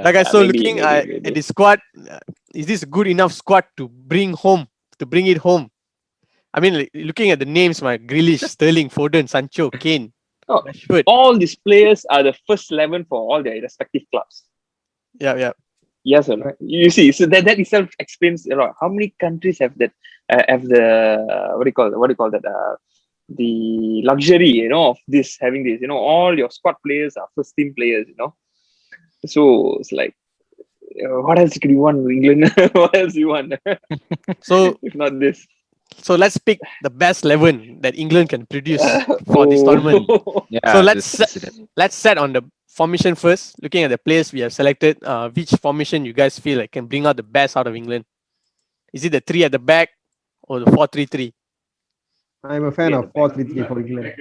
Guys, so looking at the squad, is this good enough squad to bring it home? I mean, looking at the names, Grealish, Sterling, Foden, Sancho, Kane, Rashford. All these players are the first 11 for all their respective clubs. Yeah. Yes, sir. Right. You see, so that itself explains a lot. How many countries have that? Have the what do you call that? The luxury, of having this. All your squad players are first team players. So it's like, what else could you want, England? What else you want? So if not this. So let's pick the best 11 that England can produce for this tournament. Yeah, so let's set on the formation first. Looking at the players we have selected, which formation you guys feel like can bring out the best out of England? Is it the 3 at the back or the 4-3-3? I'm a fan of 4-3-3 for England.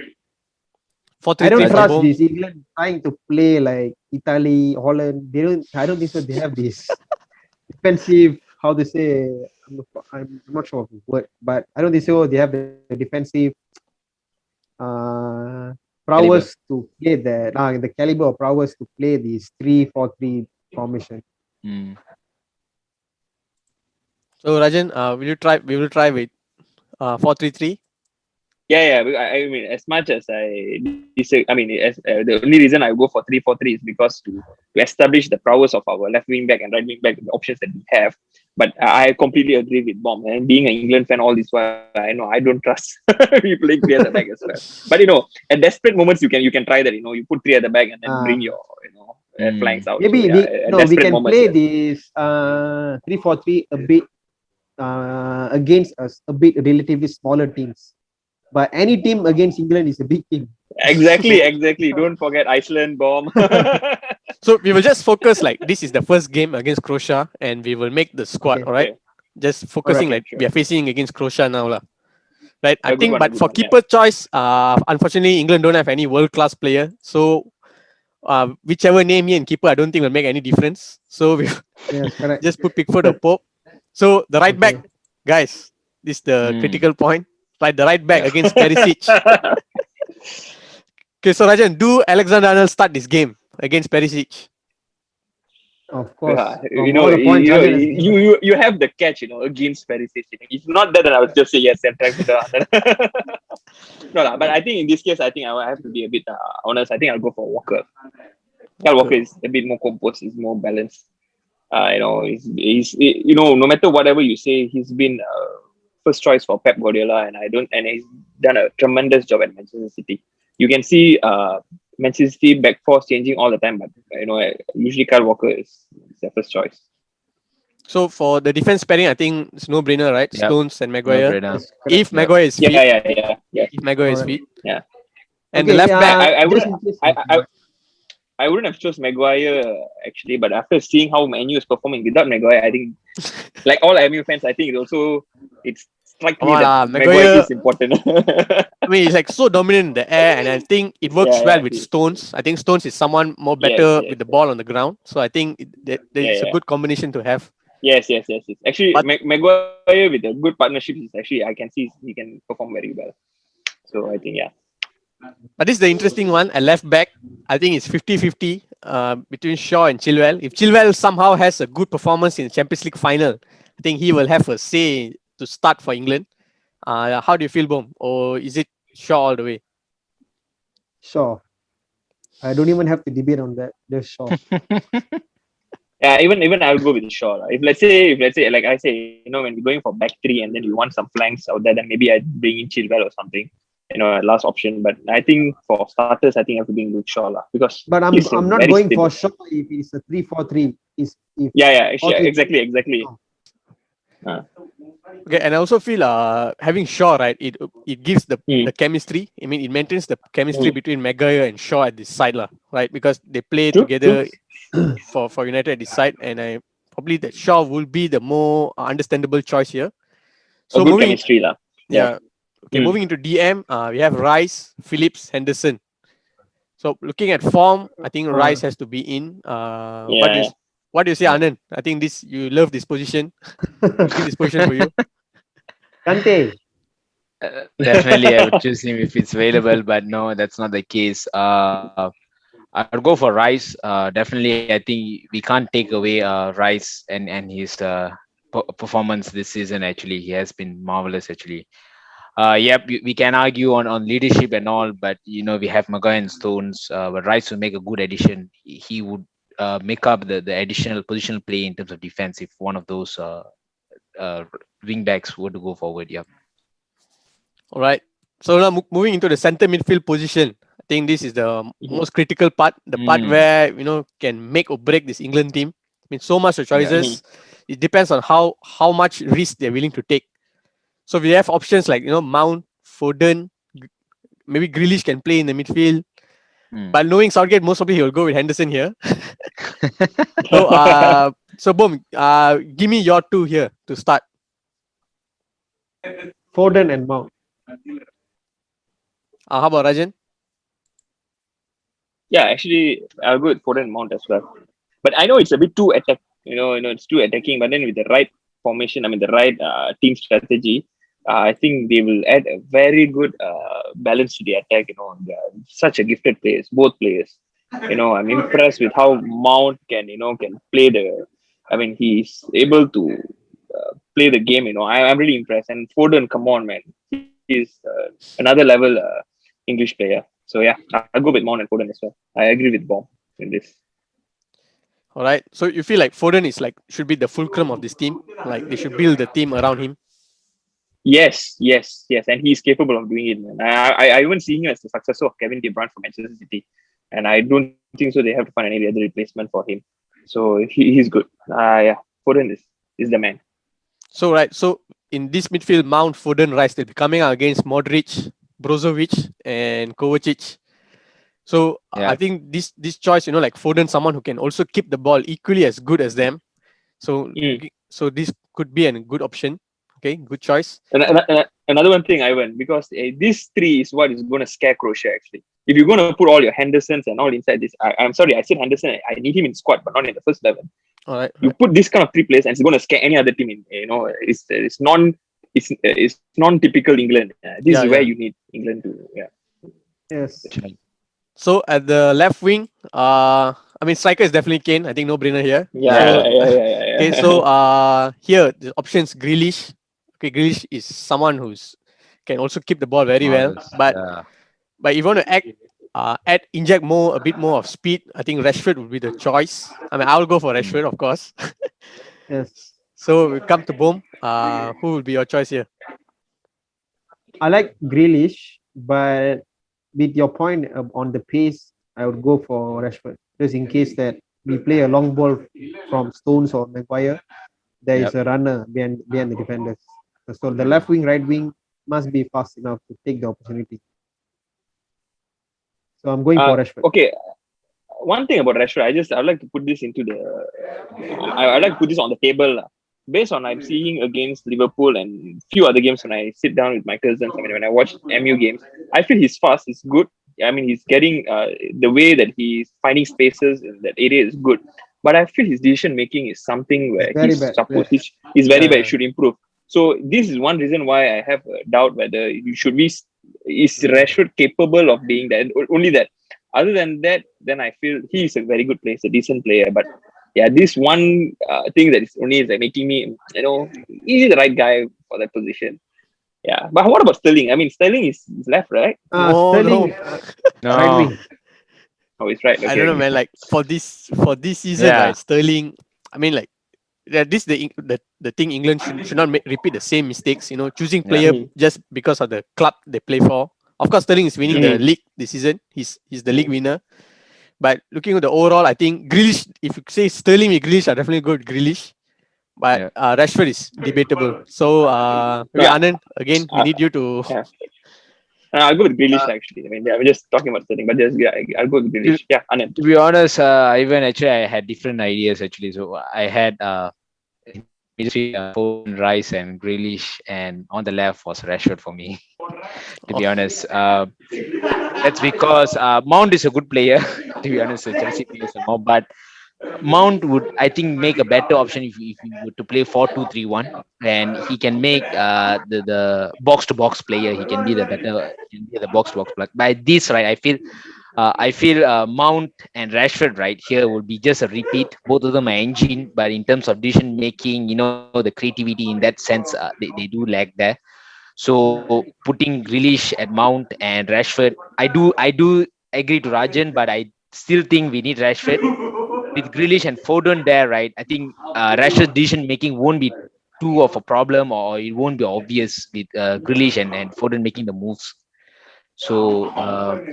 4-3-3. I don't trust this England trying to play like Italy, Holland. I don't think so. They have this defensive. How to say? I'm not sure of the word, but I don't think so. They have the defensive prowess to play the caliber of prowess to play this 3-4-3 formation. So Rajan, we will try with 4-3-3. Yeah. I mean, as much as the only reason I go for 3-4-3 is because to establish the prowess of our left wing back and right wing back, the options that we have. But I completely agree with Bomb. And being an England fan all this while, I know I don't trust we playing 3 at the back as well. But at desperate moments you can try that. You put 3 at the back and then bring your flanks out. Maybe we can play this 3-4-3 a bit against a bit relatively smaller teams. But any team against England is a big team. Exactly. Don't forget Iceland, Bomb. So we will just focus like this is the first game against Croatia, and we will make the squad. All right, just focusing we are facing against Croatia now, lah. Right. I think, but for keeper choice, unfortunately, England don't have any world class player. So, whichever name here in keeper, I don't think will make any difference. So we just put Pickford or Pope. So the right back, guys, this is the critical point. Like the right back against Perisic. Okay, so Rajan, do Alexander-Arnold start this game against Perisic? Of course. You have the catch, against Perisic. If not that, then I would just say yes and try to No, but I think in this case, I think I have to be a bit honest. I think I'll go for Walker. Walker is a bit more composed, is more balanced. He's no matter whatever you say, he's been first choice for Pep Guardiola, and he's done a tremendous job at Manchester City. You can see Manchester City back four changing all the time, but usually Kyle Walker is their first choice. So for the defense pairing, I think it's no brainer, right? Yep. Stones and Maguire. No if Maguire is fit, if Maguire is fit, and the left back, I wouldn't have chose Maguire actually, but after seeing how Man U is performing without Maguire, I think, like all MU fans, I think it's strike me that Maguire is important. I mean, he's like so dominant in the air, and I think it works well with Stones. I think Stones is someone more better with the ball on the ground, so I think it's a good combination to have. Yes. Actually, Maguire with a good partnership is actually, I can see he can perform very well. So I think But this is the interesting one. A left back, I think it's 50-50 between Shaw and Chilwell. If Chilwell somehow has a good performance in the Champions League final, I think he will have a say to start for England. How do you feel, Bom? Or is it Shaw all the way? Shaw. I don't even have to debate on that. There's Shaw. Even I'll go with Shaw. If let's say, like I say, when we're going for back three and then you want some flanks out there, then maybe I bring in Chilwell or something. Last option. But I think for starters, I think I have to bring with Shaw because. But I'm not going for Shaw if it's a 3-4-3. Exactly. Okay, and I also feel having Shaw, right, it gives the chemistry. I mean, it maintains the chemistry between Maguire and Shaw at this side, right? Because they play together for United at this side, and probably that Shaw will be the more understandable choice here. So good chemistry, lah. Yeah. Okay, moving into DM, we have Rice, Phillips, Henderson. So looking at form, I think Rice has to be in. What do you say, Anand? I think you love this position. I think this position for you. Kante. Definitely, I would choose him if it's available, but no, that's not the case. I'd go for Rice. Definitely, I think we can't take away Rice and his performance this season. Actually, he has been marvelous. Actually, yep, we can argue on leadership and all, but we have Maguire and Stones. But Rice will make a good addition. He would make up the additional positional play in terms of defense if one of those uh, wing backs were to go forward. Yep. All right. So now moving into the center midfield position, I think this is the Mhm. most critical part, the part Mm, where can make or break this England team. I mean, so much of yeah. Mhm. choices. It depends on how much risk they're willing to take. So we have options like Mount, Foden, maybe Grealish can play in the midfield. Mm. But knowing Southgate, most probably he will go with Henderson here. So boom, give me your two here to start. Foden and Mount. How about Rajan? Yeah, actually, I'll go with Foden and Mount as well. But I know it's a bit too attack. It's too attacking. But then with the right formation, I mean the right team strategy, I think they will add a very good balance to the attack. They're such a gifted players, both players. I'm impressed with how Mount can play the. I mean, he's able to play the game. I'm really impressed. And Foden, come on, man, he's another level English player. So yeah, I'll go with Mount and Foden as well. I agree with Bomb in this. All right. So you feel like Foden is like should be the fulcrum of this team. Like they should build the team around him. Yes, yes, yes, and he's capable of doing it, man. I even see him as the successor of Kevin De Bruyne for Manchester City, and I don't think so. They have to find any other replacement for him, so he's good. Yeah, Foden is the man. So right. So in this midfield, Mount, Foden, Rice, they'll be coming out against Modric, Brozovic, and Kovacic. So I Yeah. think this choice, like Foden, someone who can also keep the ball equally as good as them. So Mm. so this could be a good option. Okay, good choice. Another one thing, Ivan, because this three is what is going to scare Croatia actually. If you're going to put all your Hendersons and all inside this, I'm sorry, I said Henderson. I need him in squad, but not in the first 11. All right. You put this kind of three players, and it's going to scare any other team. It's non-typical England. This Yeah, is where yeah. you need England to. Yeah. Yes. So at the left wing, I mean striker is definitely Kane. I think no brainer here. Yeah, Yeah. So okay, yeah. so here the options Grealish. Okay, Grealish is someone who's can also keep the ball very well. Marvelous. But Yeah. but if you want to inject a bit more of speed, I think Rashford would be the choice. I mean, I will go for Mm. Rashford, of course. Yes. So we come to boom. Who will be your choice here? I like Grealish, but with your point on the pace, I would go for Rashford. Just in case that we play a long ball from Stones or Maguire, there is Yep. a runner behind the defenders. So the left wing, right wing must be fast enough to take the opportunity. So I'm going for Rashford. Okay. One thing about Rashford, I'd like to put this into the. I'd like to put this on the table. Based on I'm seeing against Liverpool and few other games when I sit down with my cousins. I mean, when I watch MU games, I feel he's fast. He's good. I mean, he's getting the way that he's finding spaces in that area is good. But I feel his decision making is something It's where very he's bad. supposed Yes. he's very Yeah, bad. yeah. Should improve. So this is one reason why I have a doubt whether you should be is Rashford capable of being that. Only that. Other than that, then I feel he's a very good player, a decent player. But yeah, this one thing that is only is like making me, he's the right guy for that position. Yeah, but what about Sterling? I mean, Sterling is left, right? No, Sterling, no. right No. wing. Oh, he's right. I Okay, don't know, okay. man. Like for this season, right? Yeah. Sterling. I mean, like this the thing. England should not repeat the same mistakes. Choosing Yeah. player Mm, just because of the club they play for. Of course, Sterling is winning the mm, league this season. He's the league mm. winner. But looking at the overall, I think Grealish. If you say Sterling with Grealish, I definitely go with Grealish. But Yeah. Rashford is debatable. So maybe No, Anand again. We uh, need you to. yeah. I'll go with Grealish Uh, actually. I mean, yeah, we're just talking about Sterling, but just yeah, I'll go with to, Grealish. Yeah, Anand. to be honest, even actually I had different ideas actually. So I had in the midfield Foden, Rice, and Grealish, and on the left was Rashford for me. To Oh, be honest, that's because Mount is a good player. To be honest, a Chelsea player, so Mount, but Mount would, I think, make a better option if he were to play 4-2-3-1, and he can make the box to box player. He can be the better, he can be the box to box player. By this, right, I feel Mount and Rashford right here would be just a repeat. Both of them are engine, but in terms of decision making, the creativity in that sense, they do lack there. So putting Grealish at Mount and Rashford, I do agree to Rajan, but I still think we need Rashford with Grealish and Foden there, right? I think Rashford's decision making won't be too of a problem, or it won't be obvious with Grealish and Foden making the moves. So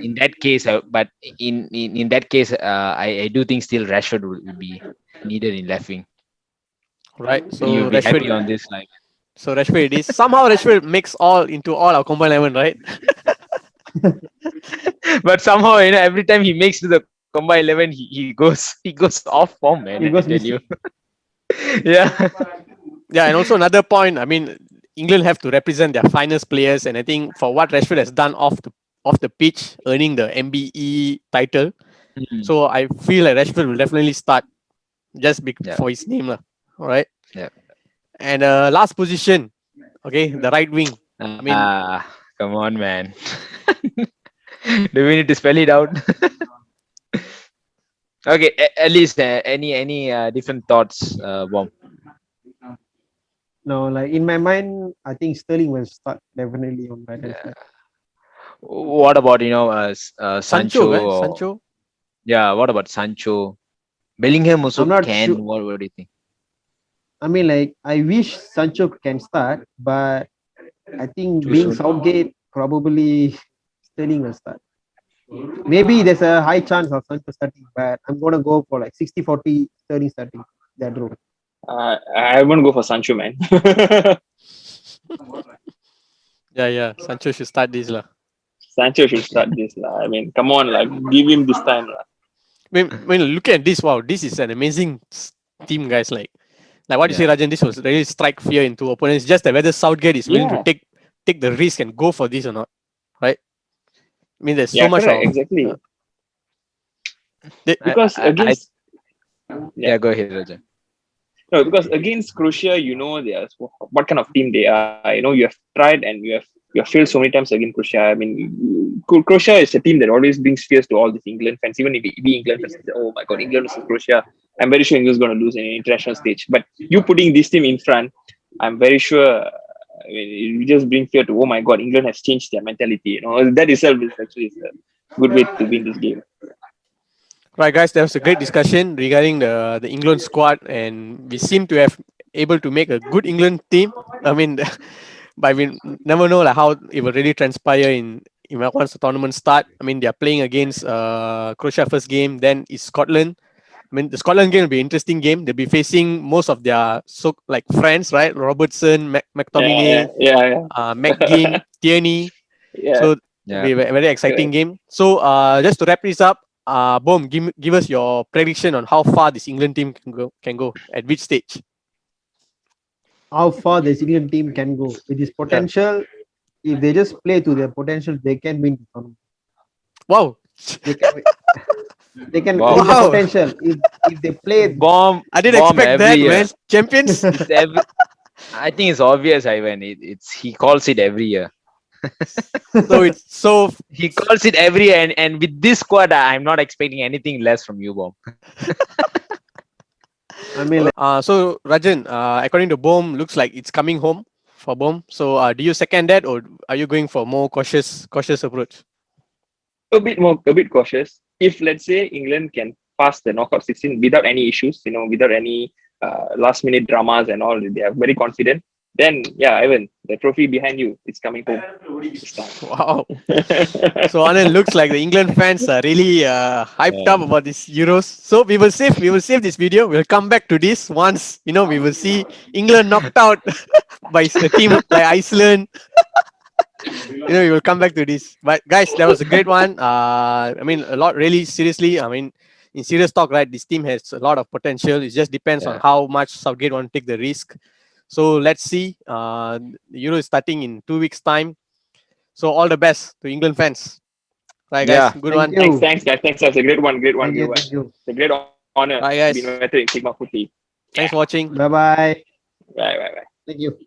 in that case, but in that case, I do think still Rashford will be needed in left wing. Right. You'll So be happy Rashford. on this, like. So Rashford it is somehow Rashford makes all into all our combined 11, right? But somehow, every time he makes to the combined 11, he goes off form, man. I It tell goes you. missing. Yeah. Yeah, and also another point. I mean, England have to represent their finest players, and I think for what Rashford has done off the pitch, earning the MBE title. Mm. So I feel like Rashford will definitely start just Yeah. for his name, lah. All right. Yeah. And last position, okay, the right wing. I mean, Come on, man. Do we need to spell it out? Okay, at least any different thoughts, Bomb. No, like in my mind, I think Sterling will start definitely on right hand Yeah. side. What about Sancho, Sancho? guys, Or, Sancho. yeah, what about Sancho? Bellingham also I'm not can. sure. What do you think? I mean, like I wish Sancho can start, but I think Too being soon. Southgate, probably Sterling will start. Maybe there's a high chance of Sancho starting, but I'm gonna go for like 60-40 Sterling starting that role. I won't go for Sancho, man. Yeah. Sancho should start this, lah. Sancho should start this. Lah. I mean, come on, like give him this time. Lah. When look at this, wow, this is an amazing team, guys. Like what you say, Yeah. Rajan, this was really strike fear into opponents. Just that whether Southgate is willing to Yeah, take the risk and go for this or not, right? I mean, there's so yeah, much correct, of exactly. they, Because against yeah, Yeah. Go ahead, Raja. no, because against Croatia, they are what kind of team they are. You have tried and you have failed so many times against Croatia. I mean, Croatia is a team that always brings fears to all these England fans. Even if we England fans say, "Oh my God, England versus Croatia," I'm very sure England is going to lose in an international stage. But you putting this team in front, I'm very sure. I mean, it will just bring fear to. Oh my God, England has changed their mentality. That itself is actually a good way to win this game. right, guys. That was a great discussion regarding the England squad, and we seem to have able to make a good England team. I mean, but we never know like how it will really transpire in once the tournament start. I mean, they are playing against Croatia first game, then is Scotland. I mean, the Scotland game will be an interesting game. They'll be facing most of their like friends, right? Robertson, Yeah, McTominay, yeah, yeah, McGinn, Tierney. yeah. So it'll Yeah. be a very exciting Correct. game. So just to wrap this up, Boom, give us your prediction on how far this England team can go at which stage. How far the England team can go with this Yeah. potential? If they just play to their potential, they can win the tournament. Wow. They can win. They can Wow. with the Wow. potential. If they play, I didn't Bomb expect every that, man. year. Champions. It's every. I think it's obvious, Ivan. It's he calls it every year. So it's so He calls it every year, and with this squad, I'm not expecting anything less from you, Bomb. I mean, like, so Rajan, according to Boom, looks like it's coming home for Boom. So do you second that, or are you going for more cautious approach? A bit cautious. If let's say England can pass the knockout 16 without any issues, without any last minute dramas and all, they are very confident. Then yeah, Ivan, the trophy behind you is coming home this time. Wow. So Anand, looks like the England fans are really hyped Yeah. up about this Euros. So we will save this video. We'll come back to this once we will see England knocked out by a team like Iceland. We will come back to this. But guys, that was a great one. I mean, a lot really seriously. I mean, in serious talk, right? This team has a lot of potential. It just depends on Yeah. how much Southgate want to take the risk. So let's see. The Euro is starting in 2 weeks' time. So all the best to England fans. Right, guys. Yeah. Good thank one. Thanks, you, thanks, guys. Thanks, that's a great one, thank good you, one. thank you. It's a great honor honor Bye, to guys. be invited in Sigma Footy. Thanks for watching. Bye bye. Bye. Thank you.